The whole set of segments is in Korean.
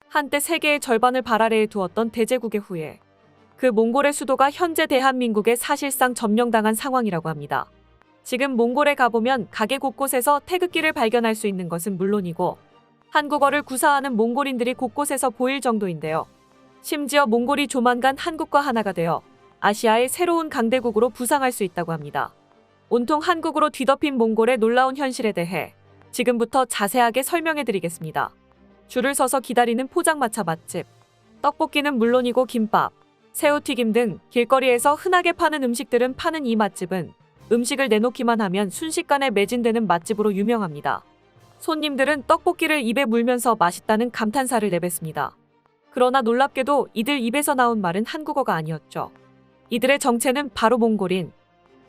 한때 세계의 절반을 발 아래에 두었던 대제국의 후예. 그 몽골의 수도가 현재 대한민국에 사실상 점령당한 상황이라고 합니다. 지금 몽골에 가보면 가게 곳곳에서 태극기를 발견할 수 있는 것은 물론이고 한국어를 구사하는 몽골인들이 곳곳에서 보일 정도인데요. 심지어 몽골이 조만간 한국과 하나가 되어 아시아의 새로운 강대국으로 부상할 수 있다고 합니다. 온통 한국으로 뒤덮인 몽골의 놀라운 현실에 대해 지금부터 자세하게 설명해드리겠습니다. 줄을 서서 기다리는 포장마차 맛집, 떡볶이는 물론이고 김밥, 새우튀김 등 길거리에서 흔하게 파는 음식들은 파는 이 맛집은 음식을 내놓기만 하면 순식간에 매진되는 맛집으로 유명합니다. 손님들은 떡볶이를 입에 물면서 맛있다는 감탄사를 내뱉습니다. 그러나 놀랍게도 이들 입에서 나온 말은 한국어가 아니었죠. 이들의 정체는 바로 몽골인.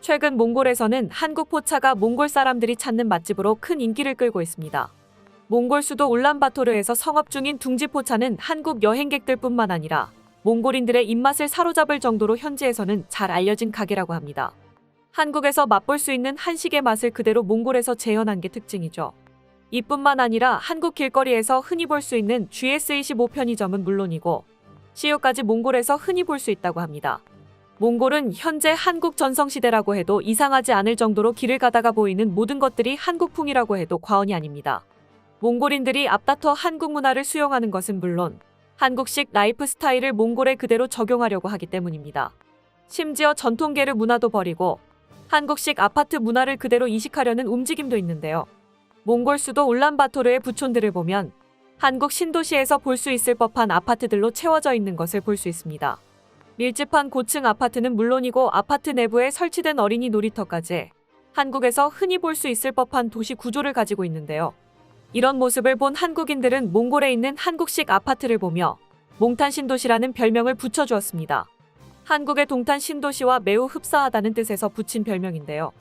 최근 몽골에서는 한국 포차가 몽골 사람들이 찾는 맛집으로 큰 인기를 끌고 있습니다. 몽골 수도 울란바토르에서 성업 중인 둥지 포차는 한국 여행객들뿐만 아니라 몽골인들의 입맛을 사로잡을 정도로 현지에서는 잘 알려진 가게라고 합니다. 한국에서 맛볼 수 있는 한식의 맛을 그대로 몽골에서 재현한 게 특징이죠. 이뿐만 아니라 한국 길거리에서 흔히 볼 수 있는 GS25 편의점은 물론이고 CU까지 몽골에서 흔히 볼 수 있다고 합니다. 몽골은 현재 한국 전성시대라고 해도 이상하지 않을 정도로 길을 가다가 보이는 모든 것들이 한국풍이라고 해도 과언이 아닙니다. 몽골인들이 앞다퉈 한국 문화를 수용하는 것은 물론 한국식 라이프 스타일을 몽골에 그대로 적용하려고 하기 때문입니다. 심지어 전통게르 문화도 버리고 한국식 아파트 문화를 그대로 이식하려는 움직임도 있는데요. 몽골 수도 울란바토르의 부촌들을 보면 한국 신도시에서 볼 수 있을 법한 아파트들로 채워져 있는 것을 볼 수 있습니다. 밀집한 고층 아파트는 물론이고 아파트 내부에 설치된 어린이 놀이터까지 한국에서 흔히 볼 수 있을 법한 도시 구조를 가지고 있는데요. 이런 모습을 본 한국인들은 몽골에 있는 한국식 아파트를 보며 몽탄 신도시라는 별명을 붙여주었습니다. 한국의 동탄 신도시와 매우 흡사하다는 뜻에서 붙인 별명인데요.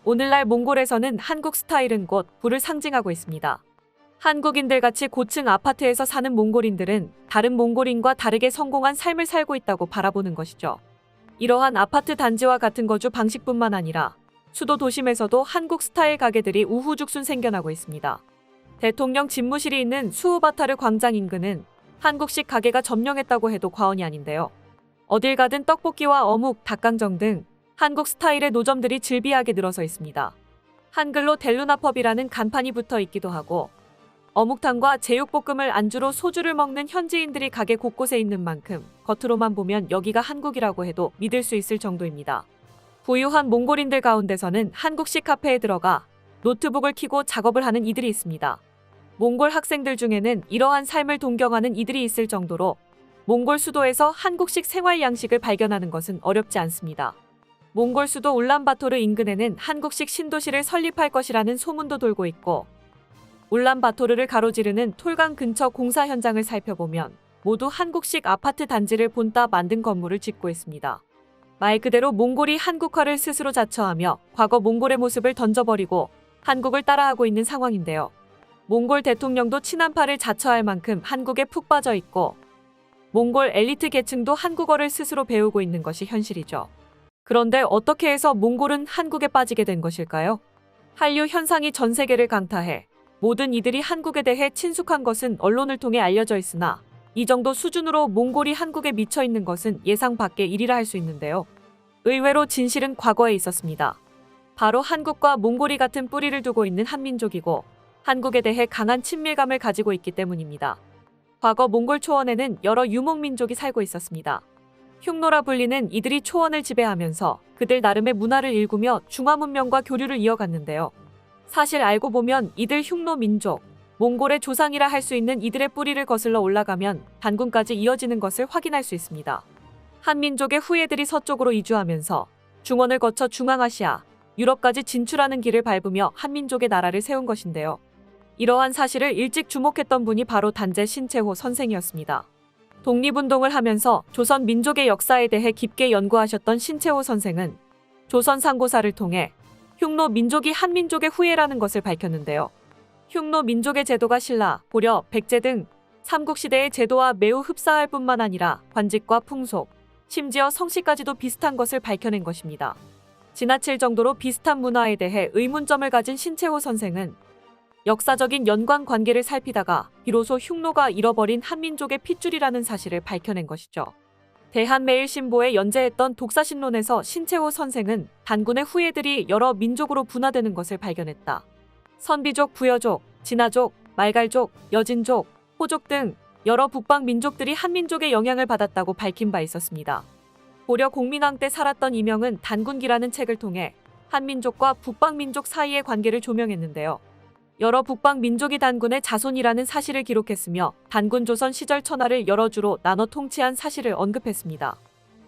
오늘날 몽골에서는 한국 스타일은 곧 부를 상징하고 있습니다. 한국인들같이 고층 아파트에서 사는 몽골인들은 다른 몽골인과 다르게 성공한 삶을 살고 있다고 바라보는 것이죠. 이러한 아파트 단지와 같은 거주 방식뿐만 아니라 수도 도심에서도 한국 스타일 가게들이 우후죽순 생겨나고 있습니다. 대통령 집무실이 있는 수우바타르 광장 인근은 한국식 가게가 점령했다고 해도 과언이 아닌데요. 어딜 가든 떡볶이와 어묵, 닭강정 등 한국 스타일의 노점들이 즐비하게 늘어서 있습니다. 한글로 델루나펍이라는 간판이 붙어 있기도 하고 어묵탕과 제육볶음을 안주로 소주를 먹는 현지인들이 가게 곳곳에 있는 만큼 겉으로만 보면 여기가 한국이라고 해도 믿을 수 있을 정도입니다. 부유한 몽골인들 가운데서는 한국식 카페에 들어가 노트북을 켜고 작업을 하는 이들이 있습니다. 몽골 학생들 중에는 이러한 삶을 동경하는 이들이 있을 정도로 몽골 수도에서 한국식 생활 양식을 발견하는 것은 어렵지 않습니다. 몽골 수도 울란바토르 인근에는 한국식 신도시를 설립할 것이라는 소문도 돌고 있고 울란바토르를 가로지르는 톨강 근처 공사 현장을 살펴보면 모두 한국식 아파트 단지를 본따 만든 건물을 짓고 있습니다. 말 그대로 몽골이 한국화를 스스로 자처하며 과거 몽골의 모습을 던져버리고 한국을 따라하고 있는 상황인데요. 몽골 대통령도 친한파를 자처할 만큼 한국에 푹 빠져 있고 몽골 엘리트 계층도 한국어를 스스로 배우고 있는 것이 현실이죠. 그런데 어떻게 해서 몽골은 한국에 빠지게 된 것일까요? 한류 현상이 전 세계를 강타해 모든 이들이 한국에 대해 친숙한 것은 언론을 통해 알려져 있으나 이 정도 수준으로 몽골이 한국에 미쳐 있는 것은 예상 밖의 일이라 할 수 있는데요. 의외로 진실은 과거에 있었습니다. 바로 한국과 몽골이 같은 뿌리를 두고 있는 한민족이고 한국에 대해 강한 친밀감을 가지고 있기 때문입니다. 과거 몽골 초원에는 여러 유목민족이 살고 있었습니다. 흉노라 불리는 이들이 초원을 지배하면서 그들 나름의 문화를 일구며 중화문명과 교류를 이어갔는데요. 사실 알고 보면 이들 흉노 민족, 몽골의 조상이라 할 수 있는 이들의 뿌리를 거슬러 올라가면 단군까지 이어지는 것을 확인할 수 있습니다. 한민족의 후예들이 서쪽으로 이주하면서 중원을 거쳐 중앙아시아, 유럽까지 진출하는 길을 밟으며 한민족의 나라를 세운 것인데요. 이러한 사실을 일찍 주목했던 분이 바로 단제 신채호 선생이었습니다. 독립운동을 하면서 조선 민족의 역사에 대해 깊게 연구하셨던 신채호 선생은 조선 상고사를 통해 흉노 민족이 한민족의 후예라는 것을 밝혔는데요. 흉노 민족의 제도가 신라, 고려, 백제 등 삼국시대의 제도와 매우 흡사할 뿐만 아니라 관직과 풍속, 심지어 성씨까지도 비슷한 것을 밝혀낸 것입니다. 지나칠 정도로 비슷한 문화에 대해 의문점을 가진 신채호 선생은 역사적인 연관 관계를 살피다가 비로소 흉노가 잃어버린 한민족의 핏줄이라는 사실을 밝혀낸 것이죠. 대한매일신보에 연재했던 독사신론에서 신채호 선생은 단군의 후예들이 여러 민족으로 분화되는 것을 발견했다. 선비족, 부여족, 진화족, 말갈족, 여진족, 호족 등 여러 북방 민족들이 한민족의 영향을 받았다고 밝힌 바 있었습니다. 고려 공민왕 때 살았던 이명은 단군기라는 책을 통해 한민족과 북방민족 사이의 관계를 조명했는데요. 여러 북방 민족이 단군의 자손이라는 사실을 기록했으며 단군 조선 시절 천하를 여러 주로 나눠 통치한 사실을 언급했습니다.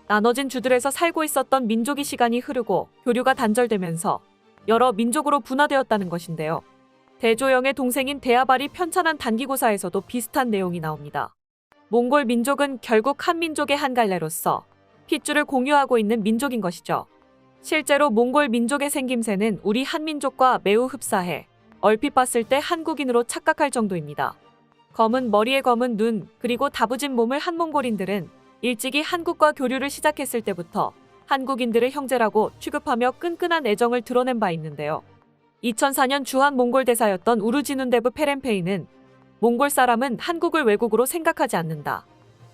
나눠진 주들에서 살고 있었던 민족이 시간이 흐르고 교류가 단절되면서 여러 민족으로 분화되었다는 것인데요. 대조영의 동생인 대아발이 편찬한 단기고사에서도 비슷한 내용이 나옵니다. 몽골 민족은 결국 한민족의 한 갈래로서 핏줄을 공유하고 있는 민족인 것이죠. 실제로 몽골 민족의 생김새는 우리 한민족과 매우 흡사해 얼핏 봤을 때 한국인으로 착각할 정도입니다. 검은 머리에 검은 눈, 그리고 다부진 몸을 한 몽골인들은 일찍이 한국과 교류를 시작했을 때부터 한국인들을 형제라고 취급하며 끈끈한 애정을 드러낸 바 있는데요. 2004년 주한 몽골 대사였던 우르지눈데브 페렌페이는 몽골 사람은 한국을 외국으로 생각하지 않는다.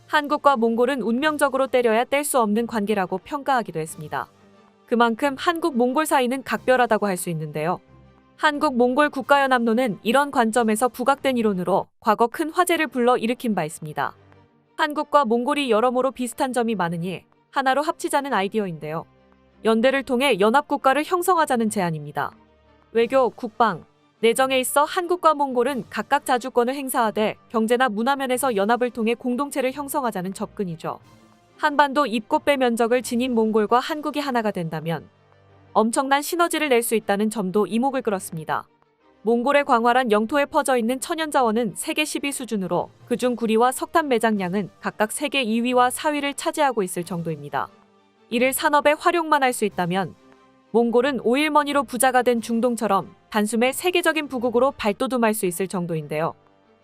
한국과 몽골은 운명적으로 때려야 뗄 수 없는 관계라고 평가하기도 했습니다. 그만큼 한국 몽골 사이는 각별하다고 할 수 있는데요. 한국 몽골 국가연합론은 이런 관점에서 부각된 이론으로 과거 큰 화제를 불러 일으킨 바 있습니다. 한국과 몽골이 여러모로 비슷한 점이 많으니 하나로 합치자는 아이디어인데요. 연대를 통해 연합국가를 형성하자는 제안입니다. 외교, 국방, 내정에 있어 한국과 몽골은 각각 자주권을 행사하되 경제나 문화면에서 연합을 통해 공동체를 형성하자는 접근이죠. 한반도 입꽃배 면적을 지닌 몽골과 한국이 하나가 된다면 엄청난 시너지를 낼 수 있다는 점도 이목을 끌었습니다. 몽골의 광활한 영토에 퍼져 있는 천연자원은 세계 10위 수준으로 그중 구리와 석탄 매장량은 각각 세계 2위와 4위를 차지하고 있을 정도입니다. 이를 산업에 활용만 할 수 있다면 몽골은 오일머니로 부자가 된 중동처럼 단숨에 세계적인 부국으로 발돋움할 수 있을 정도인데요.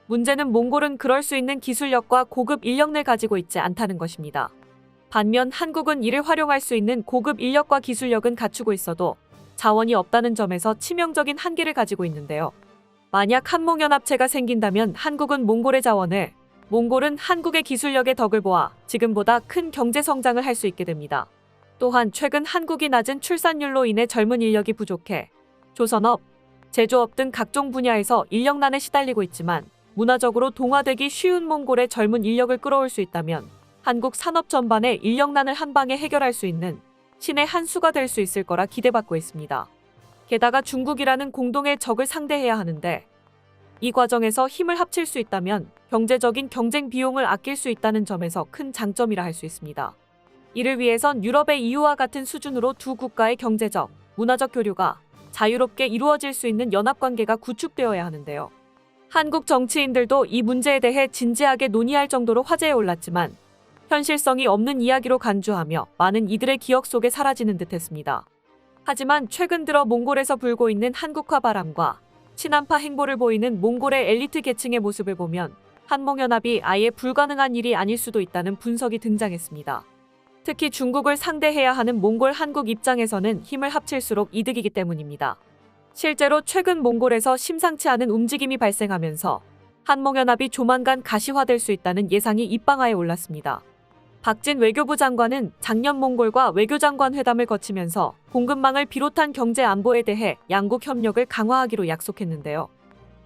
문제는 몽골은 그럴 수 있는 기술력과 고급 인력을 가지고 있지 않다는 것입니다. 반면 한국은 이를 활용할 수 있는 고급 인력과 기술력은 갖추고 있어도 자원이 없다는 점에서 치명적인 한계를 가지고 있는데요. 만약 한몽연합체가 생긴다면 한국은 몽골의 자원을, 몽골은 한국의 기술력의 덕을 보아 지금보다 큰 경제 성장을 할 수 있게 됩니다. 또한 최근 한국이 낮은 출산율로 인해 젊은 인력이 부족해 조선업, 제조업 등 각종 분야에서 인력난에 시달리고 있지만 문화적으로 동화되기 쉬운 몽골의 젊은 인력을 끌어올 수 있다면 한국 산업 전반의 인력난을 한 방에 해결할 수 있는 신의 한 수가 될 수 있을 거라 기대받고 있습니다. 게다가 중국이라는 공동의 적을 상대해야 하는데 이 과정에서 힘을 합칠 수 있다면 경제적인 경쟁 비용을 아낄 수 있다는 점에서 큰 장점이라 할 수 있습니다. 이를 위해선 유럽의 EU와 같은 수준으로 두 국가의 경제적, 문화적 교류가 자유롭게 이루어질 수 있는 연합관계가 구축되어야 하는데요. 한국 정치인들도 이 문제에 대해 진지하게 논의할 정도로 화제에 올랐지만 현실성이 없는 이야기로 간주하며 많은 이들의 기억 속에 사라지는 듯했습니다. 하지만 최근 들어 몽골에서 불고 있는 한국화 바람과 친한파 행보를 보이는 몽골의 엘리트 계층의 모습을 보면 한몽연합이 아예 불가능한 일이 아닐 수도 있다는 분석이 등장했습니다. 특히 중국을 상대해야 하는 몽골 한국 입장에서는 힘을 합칠수록 이득이기 때문입니다. 실제로 최근 몽골에서 심상치 않은 움직임이 발생하면서 한몽연합이 조만간 가시화될 수 있다는 예상이 입방아에 올랐습니다. 박진 외교부 장관은 작년 몽골과 외교장관 회담을 거치면서 공급망을 비롯한 경제 안보에 대해 양국 협력을 강화하기로 약속했는데요.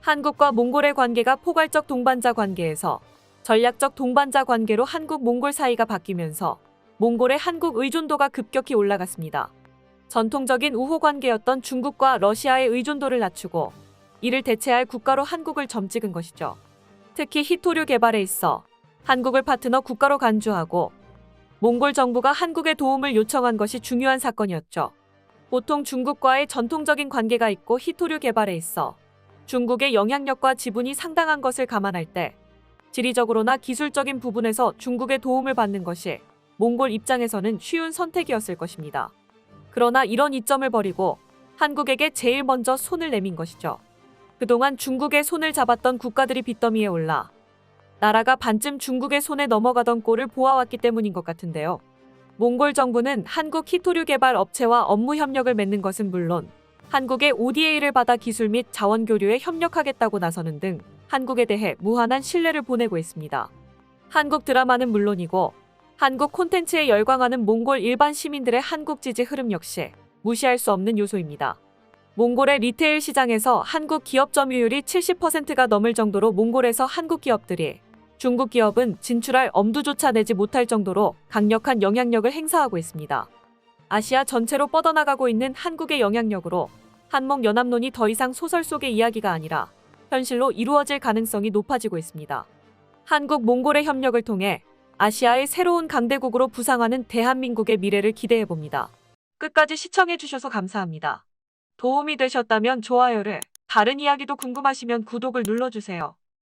한국과 몽골의 관계가 포괄적 동반자 관계에서 전략적 동반자 관계로 한국-몽골 사이가 바뀌면서 몽골의 한국 의존도가 급격히 올라갔습니다. 전통적인 우호 관계였던 중국과 러시아의 의존도를 낮추고 이를 대체할 국가로 한국을 점찍은 것이죠. 특히 히토류 개발에 있어 한국을 파트너 국가로 간주하고 몽골 정부가 한국의 도움을 요청한 것이 중요한 사건이었죠. 보통 중국과의 전통적인 관계가 있고 히토류 개발에 있어 중국의 영향력과 지분이 상당한 것을 감안할 때 지리적으로나 기술적인 부분에서 중국의 도움을 받는 것이 몽골 입장에서는 쉬운 선택이었을 것입니다. 그러나 이런 이점을 버리고 한국에게 제일 먼저 손을 내민 것이죠. 그동안 중국의 손을 잡았던 국가들이 빚더미에 올라 나라가 반쯤 중국의 손에 넘어가던 꼴을 보아왔기 때문인 것 같은데요. 몽골 정부는 한국 히토류 개발 업체와 업무 협력을 맺는 것은 물론 한국의 ODA를 받아 기술 및 자원 교류에 협력하겠다고 나서는 등 한국에 대해 무한한 신뢰를 보내고 있습니다. 한국 드라마는 물론이고 한국 콘텐츠에 열광하는 몽골 일반 시민들의 한국 지지 흐름 역시 무시할 수 없는 요소입니다. 몽골의 리테일 시장에서 한국 기업 점유율이 70%가 넘을 정도로 몽골에서 한국 기업들이 중국 기업은 진출할 엄두조차 내지 못할 정도로 강력한 영향력을 행사하고 있습니다. 아시아 전체로 뻗어나가고 있는 한국의 영향력으로 한목연합론이 더 이상 소설 속의 이야기가 아니라 현실로 이루어질 가능성이 높아지고 있습니다. 한국 몽골의 협력을 통해 아시아의 새로운 강대국으로 부상하는 대한민국의 미래를 기대해봅니다. 끝까지 시청해주셔서 감사합니다. 도움이 되셨다면 좋아요를, 다른 이야기도 궁금하시면 구독을 눌러주세요.